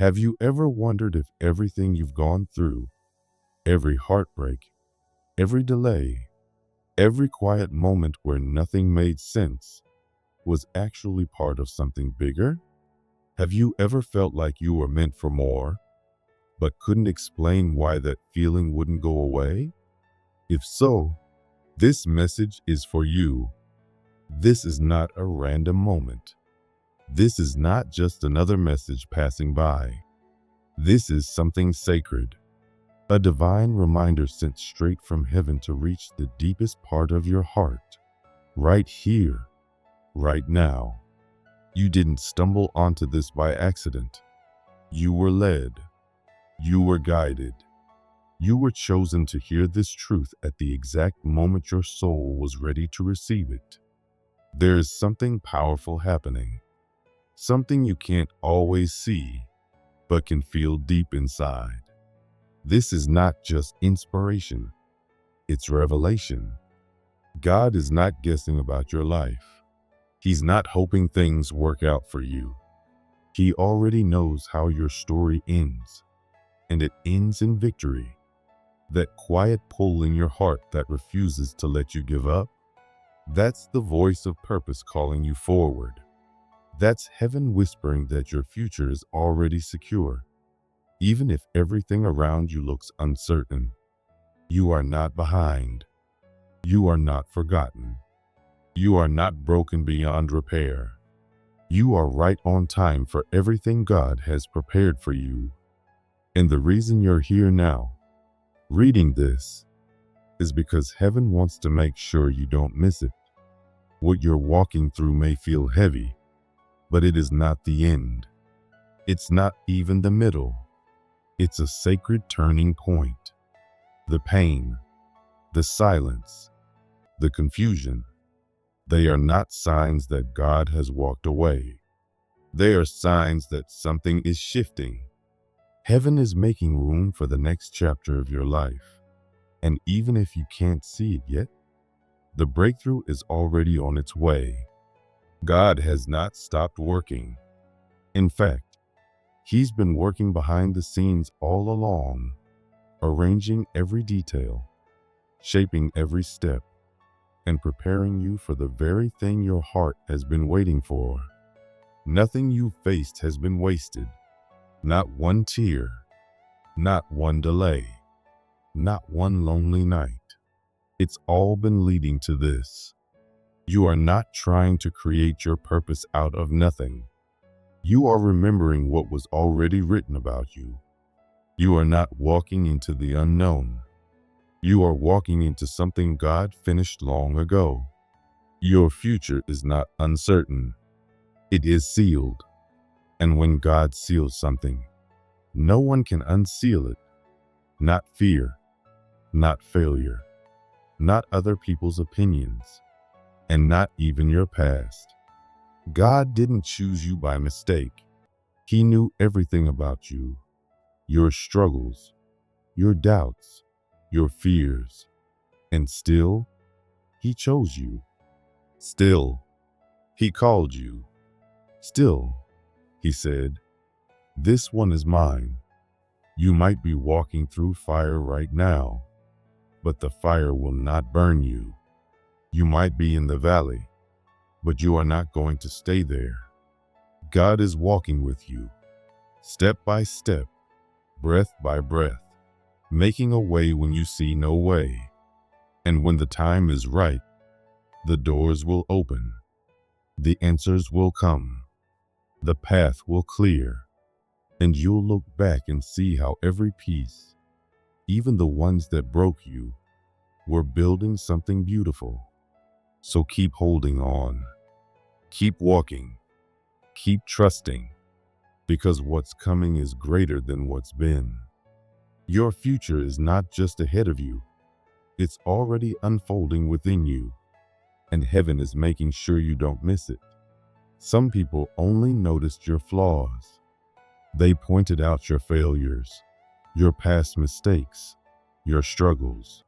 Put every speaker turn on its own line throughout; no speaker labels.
Have you ever wondered if everything you've gone through, every heartbreak, every delay, every quiet moment where nothing made sense, was actually part of something bigger? Have you ever felt like you were meant for more, but couldn't explain why that feeling wouldn't go away? If so, this message is for you. This is not a random moment. This is not just another message passing by. This is something sacred, a divine reminder sent straight from heaven to reach the deepest part of your heart, right here, right now. You didn't stumble onto this by accident. You were led. You were guided. You were chosen to hear this truth at the exact moment your soul was ready to receive it. There is something powerful happening, something you can't always see, but can feel deep inside. This is not just inspiration, it's revelation. God is not guessing about your life. He's not hoping things work out for you. He already knows how your story ends, and it ends in victory. That quiet pull in your heart that refuses to let you give up, that's the voice of purpose calling you forward. That's heaven whispering that your future is already secure. Even if everything around you looks uncertain, you are not behind. You are not forgotten. You are not broken beyond repair. You are right on time for everything God has prepared for you. And the reason you're here now, reading this, is because heaven wants to make sure you don't miss it. What you're walking through may feel heavy, but it is not the end. It's not even the middle. It's a sacred turning point. The pain, the silence, the confusion, they are not signs that God has walked away. They are signs that something is shifting. Heaven is making room for the next chapter of your life. And even if you can't see it yet, the breakthrough is already on its way. God has not stopped working. In fact, He's been working behind the scenes all along, arranging every detail, shaping every step, and preparing you for the very thing your heart has been waiting for. Nothing you've faced has been wasted. Not one tear, not one delay, not one lonely night. It's all been leading to this. You are not trying to create your purpose out of nothing. You are remembering what was already written about you. You are not walking into the unknown. You are walking into something God finished long ago. Your future is not uncertain. It is sealed. And when God seals something, no one can unseal it. Not fear, not failure, not other people's opinions, and not even your past. God didn't choose you by mistake. He knew everything about you, your struggles, your doubts, your fears, and still, He chose you. Still, He called you. Still, He said, "This one is mine." You might be walking through fire right now, but the fire will not burn you. You might be in the valley, but you are not going to stay there. God is walking with you, step by step, breath by breath, making a way when you see no way. And when the time is right, the doors will open, the answers will come, the path will clear, and you'll look back and see how every piece, even the ones that broke you, were building something beautiful. So keep holding on, keep walking, keep trusting, because what's coming is greater than what's been. Your future is not just ahead of you, it's already unfolding within you, and heaven is making sure you don't miss it. Some people only noticed your flaws. They pointed out your failures, your past mistakes, your struggles.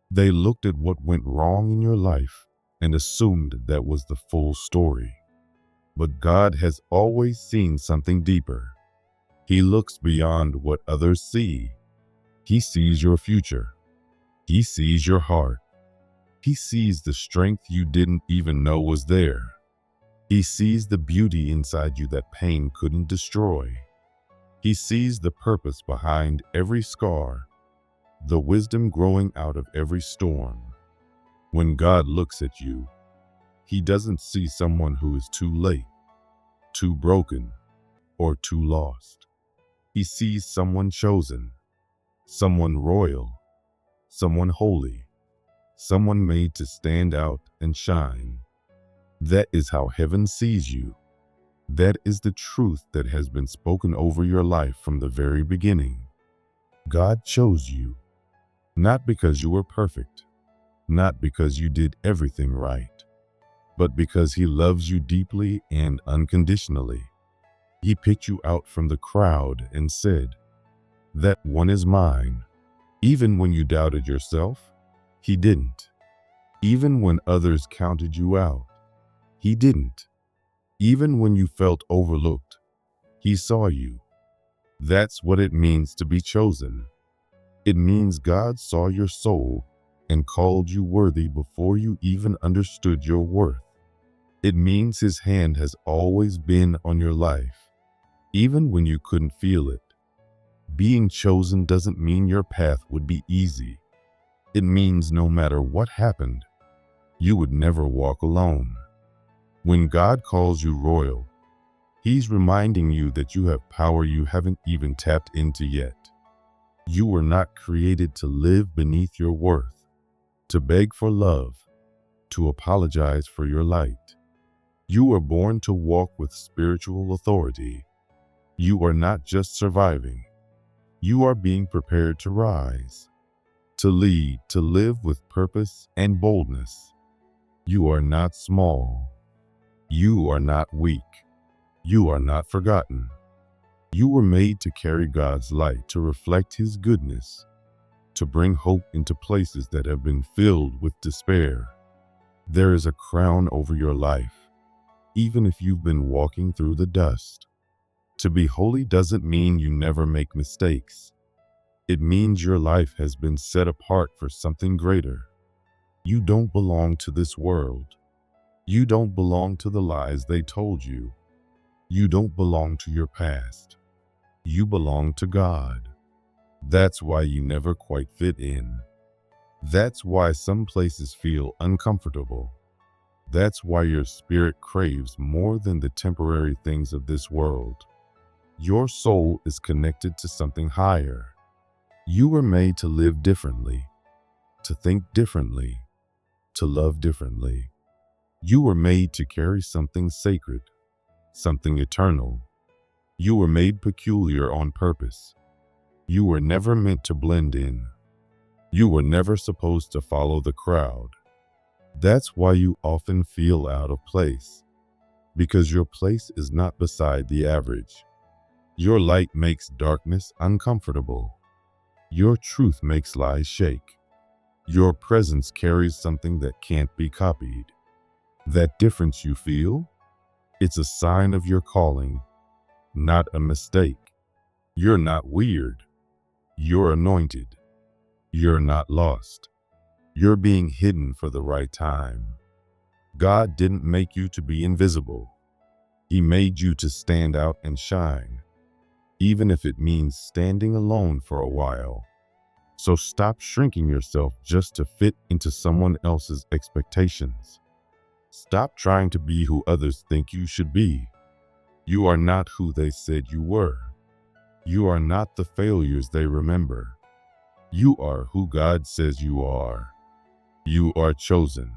They looked at what went wrong in your life and assumed that was the full story. But God has always seen something deeper. He looks beyond what others see. He sees your future. He sees your heart. He sees the strength you didn't even know was there. He sees the beauty inside you that pain couldn't destroy. He sees the purpose behind every scar, the wisdom growing out of every storm. When God looks at you, He doesn't see someone who is too late, too broken, or too lost. He sees someone chosen, someone royal, someone holy, someone made to stand out and shine. That is how heaven sees you. That is the truth that has been spoken over your life from the very beginning. God chose you, not because you were perfect, not because you did everything right, but because He loves you deeply and unconditionally. He picked you out from the crowd and said, "That one is mine." Even when you doubted yourself, He didn't. Even when others counted you out, He didn't. Even when you felt overlooked, He saw you. That's what it means to be chosen. It means God saw your soul and called you worthy before you even understood your worth. It means His hand has always been on your life, even when you couldn't feel it. Being chosen doesn't mean your path would be easy. It means no matter what happened, you would never walk alone. When God calls you royal, He's reminding you that you have power you haven't even tapped into yet. You were not created to live beneath your worth, to beg for love, to apologize for your light. You were born to walk with spiritual authority. You are not just surviving. You are being prepared to rise, to lead, to live with purpose and boldness. You are not small. You are not weak. You are not forgotten. You were made to carry God's light, to reflect His goodness, to bring hope into places that have been filled with despair. There is a crown over your life, even if you've been walking through the dust. To be holy doesn't mean you never make mistakes. It means your life has been set apart for something greater. You don't belong to this world. You don't belong to the lies they told you. You don't belong to your past. You belong to God. That's why you never quite fit in. That's why some places feel uncomfortable. That's why your spirit craves more than the temporary things of this world. Your soul is connected to something higher. You were made to live differently, to think differently, to love differently. You were made to carry something sacred, something eternal. You were made peculiar on purpose. You were never meant to blend in. You were never supposed to follow the crowd. That's why you often feel out of place, because your place is not beside the average. Your light makes darkness uncomfortable. Your truth makes lies shake. Your presence carries something that can't be copied. That difference you feel? It's a sign of your calling, not a mistake. You're not weird. You're anointed. You're not lost. You're being hidden for the right time. God didn't make you to be invisible. He made you to stand out and shine, even if it means standing alone for a while. So stop shrinking yourself just to fit into someone else's expectations. Stop trying to be who others think you should be. You are not who they said you were. You are not the failures they remember. You are who God says you are. You are chosen.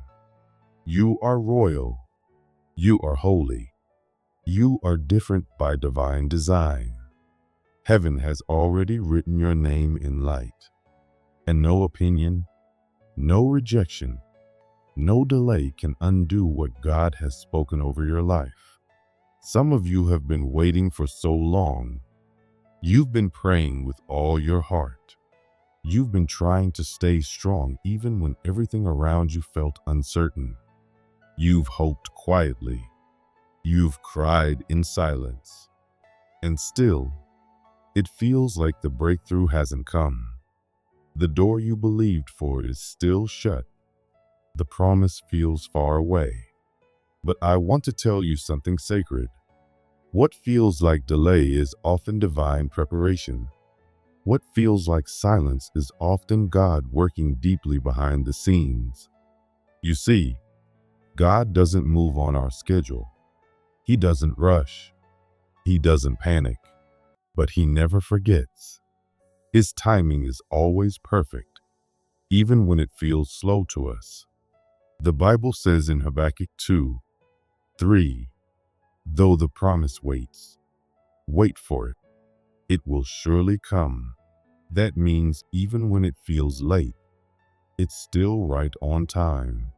You are royal. You are holy. You are different by divine design. Heaven has already written your name in light. And no opinion, no rejection, no delay can undo what God has spoken over your life. Some of you have been waiting for so long. You've been praying with all your heart. You've been trying to stay strong even when everything around you felt uncertain. You've hoped quietly. You've cried in silence. And still, It feels like the breakthrough hasn't come. The door you believed for is still shut. The promise feels far away. But I want to tell you something sacred. What feels like delay is often divine preparation. What feels like silence is often God working deeply behind the scenes. You see, God doesn't move on our schedule. He doesn't rush. He doesn't panic. But He never forgets. His timing is always perfect, even when it feels slow to us. The Bible says in Habakkuk 2:3, though the promise waits, wait for it. It will surely come. That means even when it feels late, it's still right on time.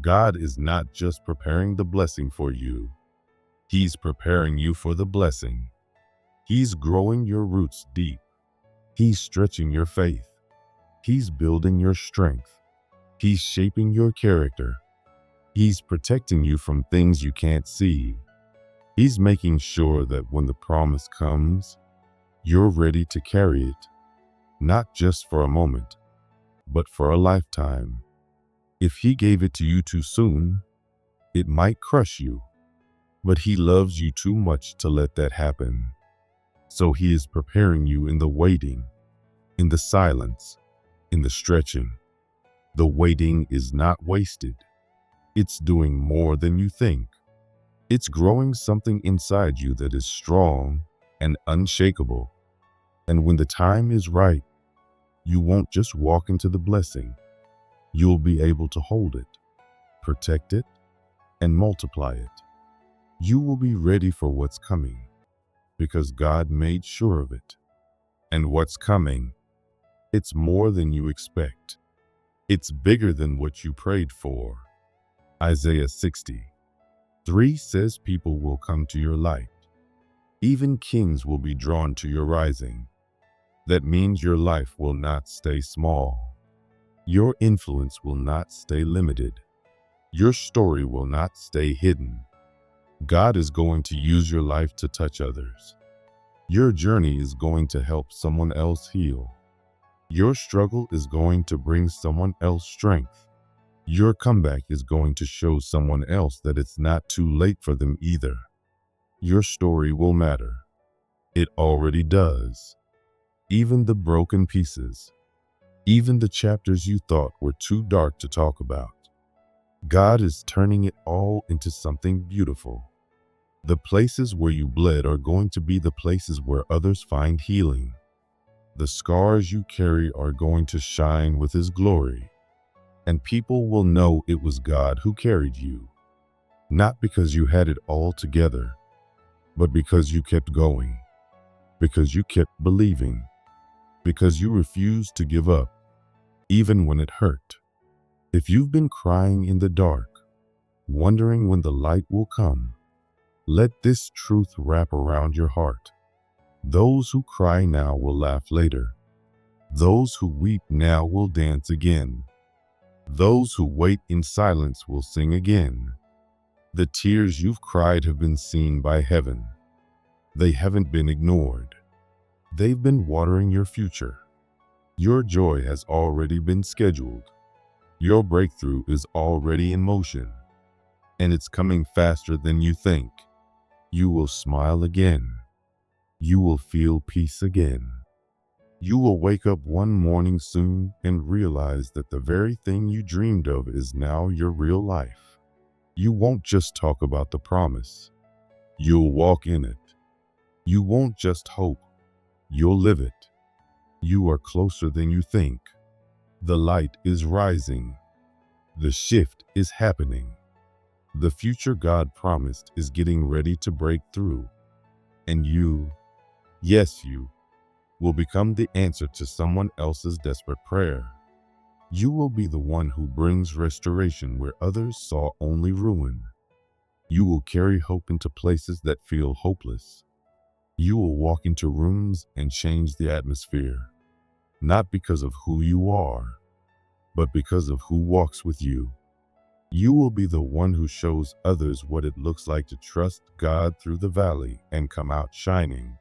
God is not just preparing the blessing for you. He's preparing you for the blessing. He's growing your roots deep. He's stretching your faith. He's building your strength. He's shaping your character. He's protecting you from things you can't see. He's making sure that when the promise comes, you're ready to carry it, not just for a moment, but for a lifetime. If He gave it to you too soon, it might crush you, but He loves you too much to let that happen. So He is preparing you in the waiting, in the silence, in the stretching. The waiting is not wasted. It's doing more than you think. It's growing something inside you that is strong and unshakable. And when the time is right, you won't just walk into the blessing. You'll be able to hold it, protect it, and multiply it. You will be ready for what's coming because God made sure of it. And what's coming, it's more than you expect. It's bigger than what you prayed for. Isaiah 60:3 says people will come to your light. Even kings will be drawn to your rising. That means your life will not stay small. Your influence will not stay limited. Your story will not stay hidden. God is going to use your life to touch others. Your journey is going to help someone else heal. Your struggle is going to bring someone else strength. Your comeback is going to show someone else that it's not too late for them either. Your story will matter. It already does. Even the broken pieces, even the chapters you thought were too dark to talk about, God is turning it all into something beautiful. The places where you bled are going to be the places where others find healing. The scars you carry are going to shine with His glory. And people will know it was God who carried you. Not because you had it all together, but because you kept going. Because you kept believing. Because you refused to give up, even when it hurt. If you've been crying in the dark, wondering when the light will come, let this truth wrap around your heart. Those who cry now will laugh later. Those who weep now will dance again. Those who wait in silence will sing again. The tears you've cried have been seen by heaven. They haven't been ignored. They've been watering your future. Your joy has already been scheduled. Your breakthrough is already in motion. And it's coming faster than you think. You will smile again. You will feel peace again. You will wake up one morning soon and realize that the very thing you dreamed of is now your real life. You won't just talk about the promise. You'll walk in it. You won't just hope. You'll live it. You are closer than you think. The light is rising. The shift is happening. The future God promised is getting ready to break through. And you, yes you, will become the answer to someone else's desperate prayer. You will be the one who brings restoration where others saw only ruin. You will carry hope into places that feel hopeless. You will walk into rooms and change the atmosphere, not because of who you are, but because of who walks with you. You will be the one who shows others what it looks like to trust God through the valley and come out shining.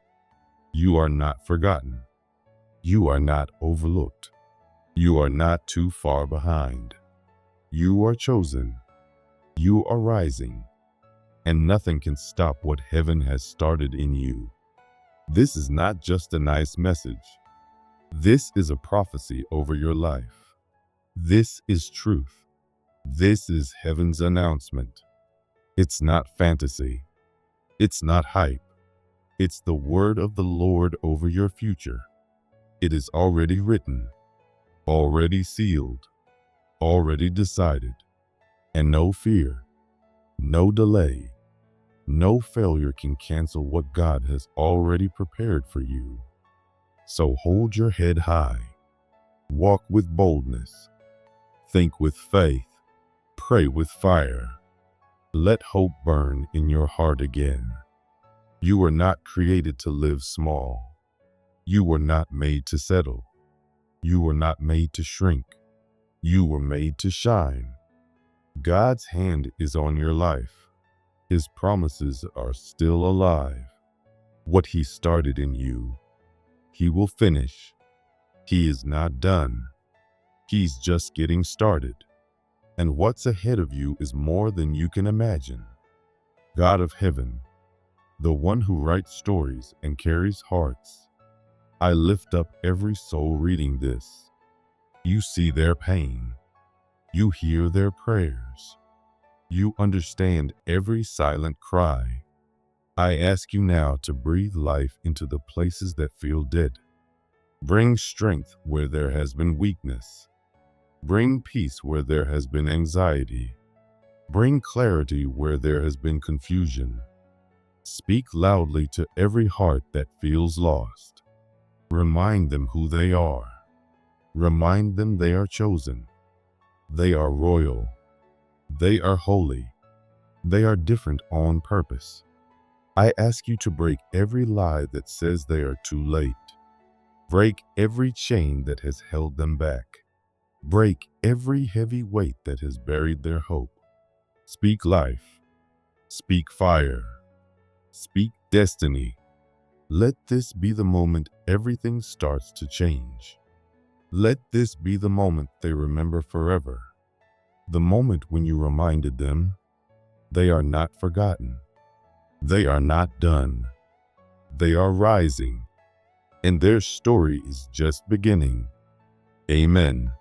You are not forgotten. You are not overlooked. You are not too far behind. You are chosen. You are rising. And nothing can stop what heaven has started in you. This is not just a nice message. This is a prophecy over your life. This is truth. This is heaven's announcement. It's not fantasy. It's not hype. It's the word of the Lord over your future. It is already written, already sealed, already decided. And no fear, no delay, no failure can cancel what God has already prepared for you. So hold your head high, walk with boldness, think with faith, pray with fire. Let hope burn in your heart again. You were not created to live small. You were not made to settle. You were not made to shrink. You were made to shine. God's hand is on your life. His promises are still alive. What He started in you, He will finish. He is not done. He's just getting started. And what's ahead of you is more than you can imagine. God of heaven, the one who writes stories and carries hearts, I lift up every soul reading this. You see their pain. You hear their prayers. You understand every silent cry. I ask you now to breathe life into the places that feel dead. Bring strength where there has been weakness. Bring peace where there has been anxiety. Bring clarity where there has been confusion. Speak loudly to every heart that feels lost. Remind them who they are. Remind them they are chosen. They are royal. They are holy. They are different on purpose. I ask you to break every lie that says they are too late. Break every chain that has held them back. Break every heavy weight that has buried their hope. Speak life. Speak fire. Speak destiny. Let this be the moment everything starts to change. Let this be the moment they remember forever. The moment when you reminded them, they are not forgotten. They are not done. They are rising. And their story is just beginning. Amen.